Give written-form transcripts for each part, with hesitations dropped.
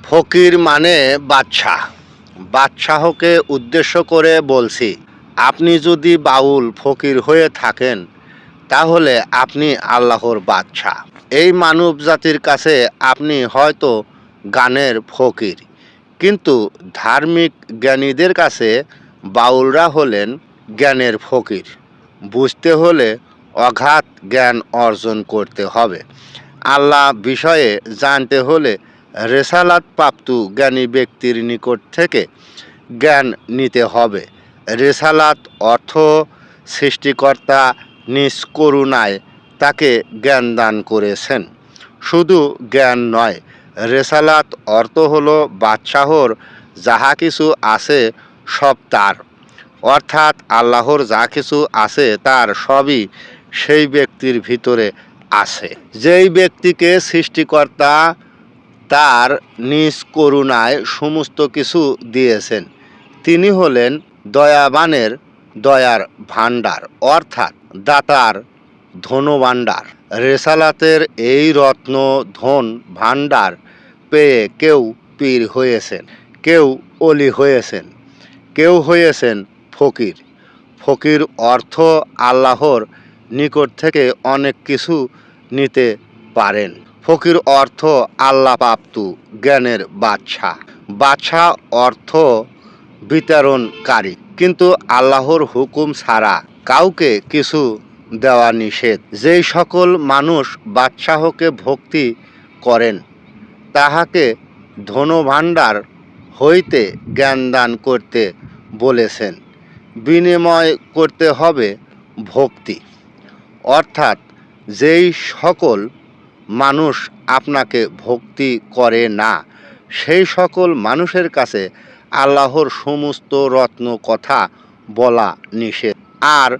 ফকির মানে বাদশাহ। বাদশাহকে উদ্দেশ্য করে বলছি, আপনি যদি বাউল ফকির হয়ে থাকেন তাহলে আপনি আল্লাহর বাদশাহ। এই মানব জাতির কাছে আপনি হয়তো গানের ফকির, কিন্তু ধার্মিক জ্ঞানীদের কাছে বাউলরা হলেন জ্ঞানের ফকির। বুঝতে হলে অগাধ জ্ঞান অর্জন করতে হবে। আল্লাহ বিষয়ে জানতে হলে রেসালাত প্রাপ্ত জ্ঞানী ব্যক্তির নিকট থেকে জ্ঞান নিতে হবে। রেসালাত অর্থ সৃষ্টিকর্তা নিজ করুণায় তাকে জ্ঞান দান করেছেন। শুধু জ্ঞান নয়, রেসালাত অর্থ হলো বাদশাহর যাহা কিছু আছে সব তার, অর্থাৎ আল্লাহর যা কিছু আছে তার সবই সেই ব্যক্তির ভিতরে আছে। যেই ব্যক্তিকে সৃষ্টিকর্তা তার নিজ করুণায় সমস্ত কিছু দিয়েছেন, তিনি হলেন দয়াবানের দয়ার ভাণ্ডার, অর্থাৎ দাতার ধনভাণ্ডার। রেসালাতের এই রত্ন ধন ভাণ্ডার পেয়ে কেউ পীর হয়েছেন, কেউ অলি হয়েছেন, কেউ হয়েছেন ফকির। ফকির অর্থ আল্লাহর নিকট থেকে অনেক কিছু নিতে পারেন। ফকির অর্থ আল্লাহ প্রাপ্ত জ্ঞানের বাদশাহ। বাদশাহ অর্থ বিতরণকারী, কিন্তু আল্লাহর হুকুম ছাড়া কাউকে কিছু দেওয়া নিষেধ। যেই সকল মানুষ বাদশাহকে ভক্তি করেন তাহাকে ধনভাণ্ডার হইতে জ্ঞান দান করতে বলেছেন। বিনিময় করতে হবে ভক্তি, অর্থাৎ যেই সকল মানুষ আপনাকে ভক্তি করে না সেই সকল মানুষের কাছে আল্লাহর সমস্ত রত্ন কথা বলা নিষেধ। আর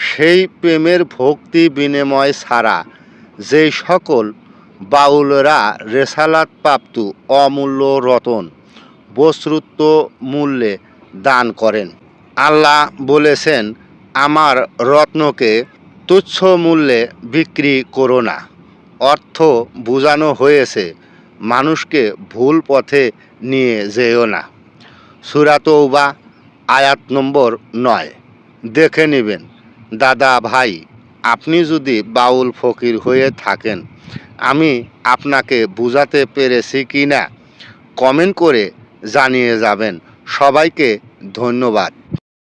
সেই প্রেমের ভক্তি বিনিময় ছাড়া যেই সকল বাউলরা রেসালাত প্রাপ্ত অমূল্য রতন বস্তুত্ব মূল্যে দান করেন, আল্লাহ বলেছেন, আমার রত্নকে তুচ্ছ মূল্যে বিক্রি করো না। অর্থ বোঝানো হয়েছে মানুষকে ভুল পথে নিয়ে যেও না। সূরা তওবা আয়াত নম্বর 9 দেখে নেবেন। দাদা ভাই, আপনি যদি বাউল ফকির হয়ে থাকেন, আমি আপনাকে বুঝাতে পেরেছি কি না কমেন্ট করে জানিয়ে যাবেন। সবাইকে ধন্যবাদ।